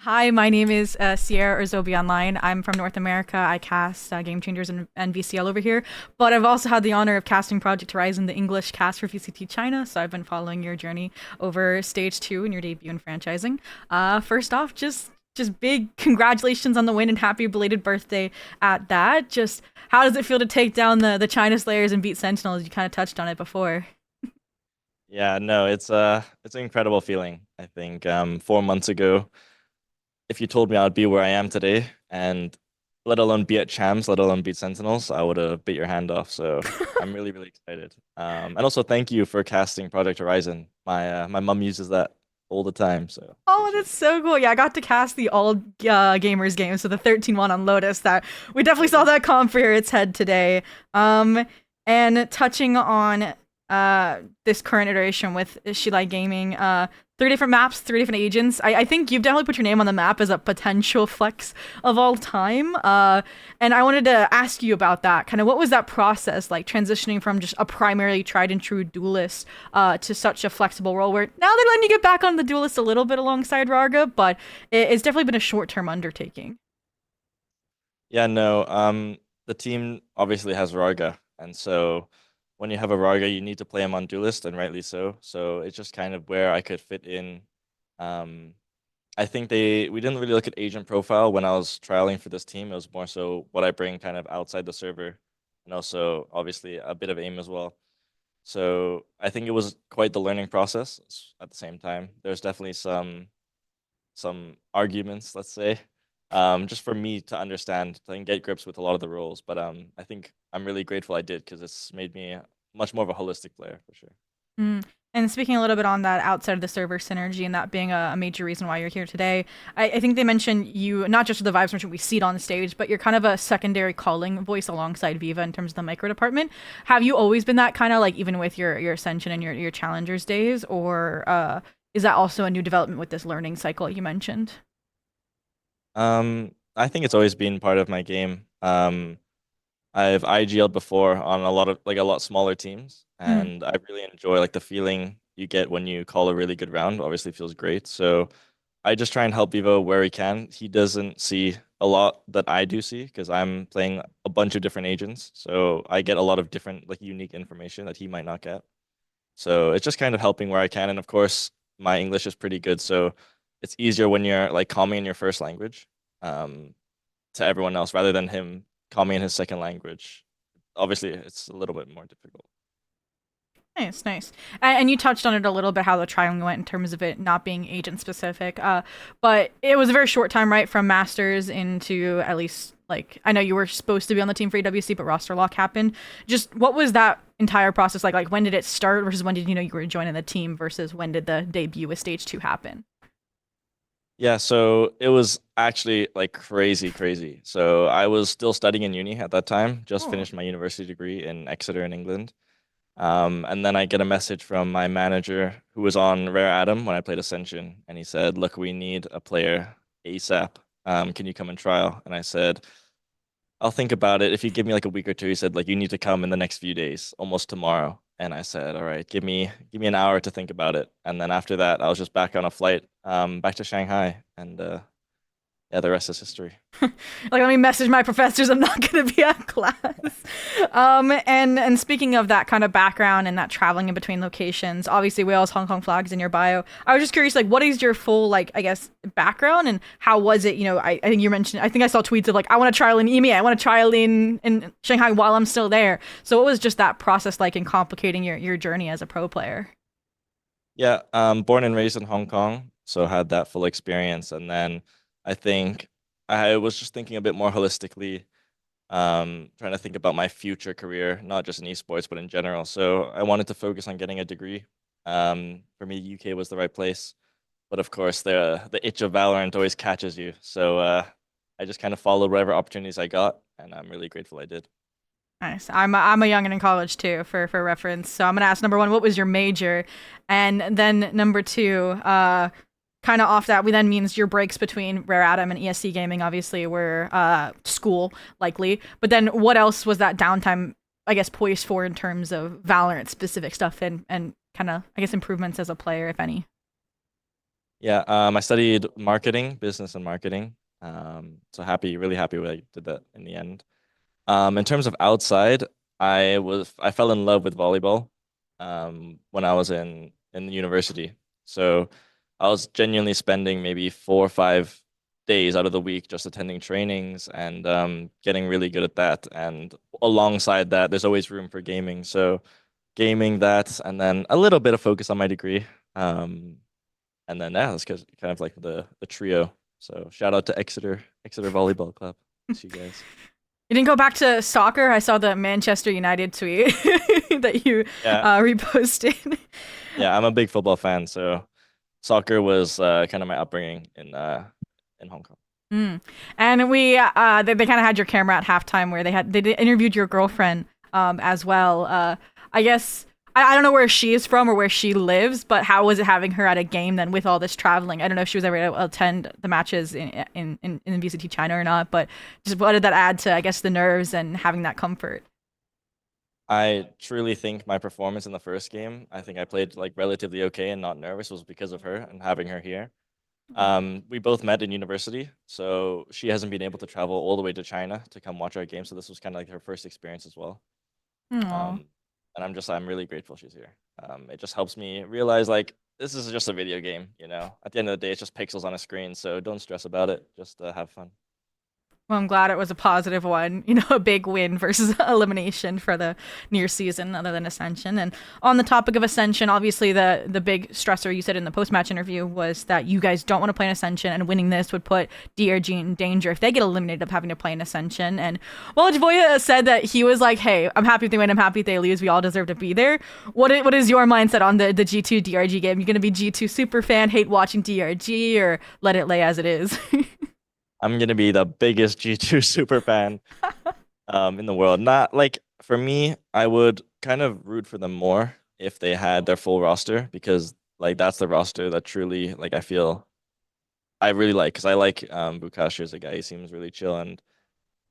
Hi, my name is Sierra or Zobi Online. I'm from North America. I cast Game Changers and VCL over here, but I've also had the honor of casting Project Horizon, the English cast for VCT China. So I've been following your journey over stage two and your debut in franchising. First off, just big congratulations on the win and happy belated birthday at that. Just how does it feel to take down the China Slayers and beat Sentinels? You kind of touched on it before. Yeah, no, it's an incredible feeling. I think 4 months ago, if you told me I'd be where I am today, and let alone be at Champs, let alone beat Sentinels, I would have bit your hand off. So I'm really, really excited. And also thank you for casting Project Horizon. My mum uses that all the time, so Oh, appreciate that's it. so cool. Yeah, I got to cast the all gamers game, so the 13-1 on Lotus that we definitely saw Crazy. that comp rear its head today. And touching on this current iteration with Shili Gaming, three different maps, three different agents. I think you've definitely put your name on the map as a potential flex of all time. And I wanted to ask you about that. Kind of what was that process like transitioning from just a primarily tried and true duelist to such a flexible role where now they're letting you get back on the duelist a little bit alongside Rarga, but it's definitely been a short term undertaking. Yeah, no, the team obviously has Rarga, and so when you have a Rarga, you need to play him on Duelist, and rightly so. So it's just kind of where I could fit in. Um, I think we didn't really look at agent profile when I was trialing for this team. It was more so what I bring kind of outside the server, and also obviously a bit of aim as well. So I think it was quite the learning process at the same time. There's definitely some arguments, let's say, just for me to understand and get grips with a lot of the roles. But I think I'm really grateful I did because it's made me much more of a holistic player for sure. Mm. And speaking a little bit on that outside of the server synergy and that being a major reason why you're here today, I think they mentioned you not just the vibes merchant we see it on stage, but you're kind of a secondary calling voice alongside Viva in terms of the micro department. Have you always been that kind of like even with your ascension and your challengers days, or is that also a new development with this learning cycle you mentioned? I think it's always been part of my game. I've IGL'd before on a lot smaller teams, Mm. and I really enjoy like the feeling you get when you call a really good round. Obviously, feels great. So I just try and help Vivo where he can. He doesn't see a lot that I do see because I'm playing a bunch of different agents. So I get a lot of different like unique information that he might not get. So it's just kind of helping where I can. And of course, my English is pretty good, so it's easier when you're like calling in your first language um, to everyone else rather than him calling in his second language. Obviously, it's a little bit more difficult. Nice, nice. And you touched on it a little bit how the trialing went in terms of it not being agent specific. But it was a very short time, right, from Masters into at least like I know you were supposed to be on the team for EWC, but roster lock happened. Just what was that entire process like? Like when did it start versus when did you know you were joining the team versus when did the debut with stage two happen? Yeah, so it was actually like crazy, crazy. So I was still studying in uni at that time, just Oh. finished my university degree in Exeter in England. And then I get a message from my manager who was on Rare Atom when I played Ascension, and he said, "Look, we need a player ASAP. Can you come and trial?" And I said, "I'll think about it. If you give me like a week or two," he said, "like you need to come in the next few days, almost tomorrow." And I said, "All right, give me an hour to think about it." And then after that, I was just back on a flight, back to Shanghai, and yeah, the rest is history. Like let me message my professors I'm not going to be at class. And speaking of that kind of background and that traveling in between locations, obviously wales hong kong flags in your bio. I was just curious like what is your full like I guess background and how was it, I think you mentioned I think I saw tweets of like I want to trial in EMEA, I want to trial in Shanghai while I'm still there. So what was just that process like in complicating your journey as a pro player? Yeah, born and raised in Hong Kong, so had that full experience. And then I think I was just thinking a bit more holistically, trying to think about my future career, not just in esports, but in general. So I wanted to focus on getting a degree. For me, UK was the right place. But of course, the itch of Valorant always catches you. So I just kind of followed whatever opportunities I got, and I'm really grateful I did. Nice. I'm a youngin in college too, for reference. So I'm gonna ask number one, what was your major, and then number two, kind of off that, we then means your breaks between Rare Atom and ESC gaming, obviously, were school likely. But then what else was that downtime, I guess, poised for in terms of Valorant specific stuff and kind of I guess improvements as a player, if any. Yeah, I studied marketing, business and marketing. So really happy when I did that in the end. In terms of outside, I fell in love with volleyball when I was in university. So I was genuinely spending maybe 4 or 5 days out of the week just attending trainings and getting really good at that. And alongside that, there's always room for gaming. So gaming that, and then a little bit of focus on my degree. Um, and then yeah, that's kind of like the trio. So shout out to Exeter Volleyball Club. Miss you guys. You didn't go back to soccer? I saw the Manchester United tweet that you Yeah, reposted. yeah, I'm a big football fan, so soccer was kind of my upbringing in Hong Kong. Mm. And they kind of had your camera at halftime where they interviewed your girlfriend as well. I guess I don't know where she is from or where she lives, but how was it having her at a game then with all this traveling? I don't know if she was ever able to attend the matches in VCT China or not, but just what did that add to, I guess, the nerves and having that comfort? I truly think my performance in the first game, I think I played like relatively okay and not nervous, was because of her and having her here. We both met in university, so she hasn't been able to travel all the way to China to come watch our game, so this was kind of like her first experience as well. Aw. Um, and I'm really grateful she's here. It just helps me realize like this is just a video game, you know. At the end of the day, it's just pixels on a screen, so don't stress about it. Just have fun. Well, I'm glad it was a positive one, a big win versus elimination for the near season other than Ascension. And on the topic of Ascension, obviously the big stressor you said in the post-match interview was that you guys don't want to play an Ascension and winning this would put DRG in danger if they get eliminated of having to play an Ascension. And well, Javoya said that he was like, hey, I'm happy if they win, I'm happy if they lose, we all deserve to be there. What is your mindset on the G2 DRG game? You gonna be G2 super fan, hate watching DRG, or let it lay as it is? I'm gonna be the biggest G2 super fan in the world. Not like for me, I would kind of root for them more if they had their full roster because like that's the roster that truly like I feel I really like because I like Bukashi as a guy. He seems really chill and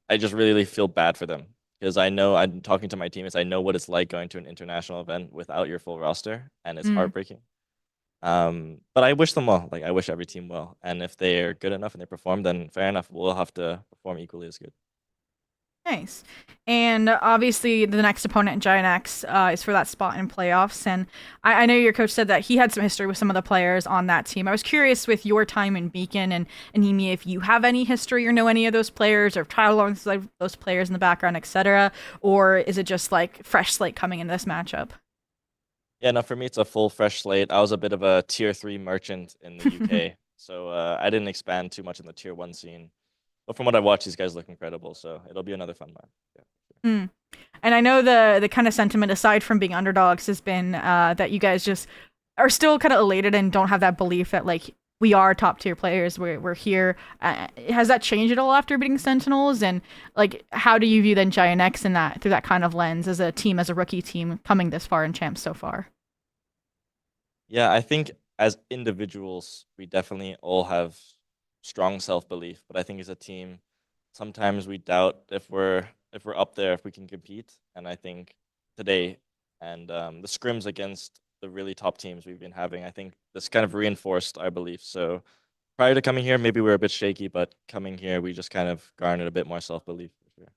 I just really feel bad for them because I know I'm talking to my teammates. I know what it's like going to an international event without your full roster, and it's Mm. heartbreaking. But I wish them well. Like I wish every team well. And if they're good enough and they perform, then fair enough. We'll have to perform equally as good. Nice. And obviously, the next opponent, Giant X, is for that spot in playoffs. And I know your coach said that he had some history with some of the players on that team. I was curious with your time in Beacon and Emi, if you have any history or know any of those players or tried alongside those players in the background, etc. Or is it just like fresh slate coming in this matchup? Yeah, no, for me it's a full fresh slate. I was a bit of a tier 3 merchant in the UK, so I didn't expand too much in the tier 1 scene. But from what I watched, these guys look incredible, so it'll be another fun match. Yeah. Mm. And I know the kind of sentiment, aside from being underdogs, has been that you guys just are still kind of elated and don't have that belief that like we are top tier players. We're here. Has that changed at all after beating Sentinels? And like, how do you view then Giant X in that through that kind of lens as a team, as a rookie team coming this far in champs so far? Yeah, I think as individuals, we definitely all have strong self-belief, but I think as a team, sometimes we doubt if we're up there, if we can compete. And I think today and the scrims against the really top teams we've been having, I think this kind of reinforced our belief. So prior to coming here, maybe we were a bit shaky, but coming here, we just kind of garnered a bit more self-belief for sure.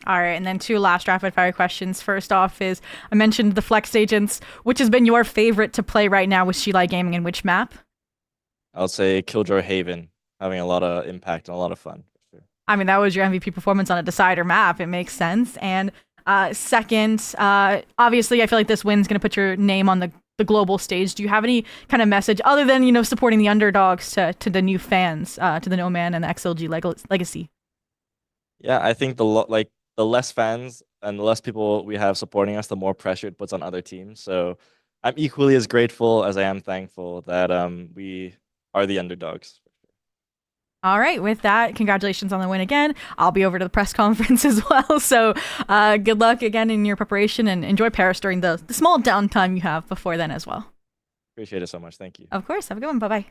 All right, and then two last rapid fire questions. First off is I mentioned the Flex Agents. Which has been your favorite to play right now with Shili Gaming, and which map? I'll say Killjoy Haven, having a lot of impact and a lot of fun for sure. I mean, that was your MVP performance on a decider map. It makes sense. And second, obviously, I feel like this win's going to put your name on the global stage. Do you have any kind of message other than, supporting the underdogs to the new fans, to the NoMan and the XLG legacy? Yeah, I think the less fans and the less people we have supporting us, the more pressure it puts on other teams. So I'm equally as grateful as I am thankful that we are the underdogs. All right, with that, congratulations on the win again. I'll be over to the press conference as well. So good luck again in your preparation and enjoy Paris during the small downtime you have before then as well. Appreciate it so much. Thank you. Of course. Have a good one. Bye bye.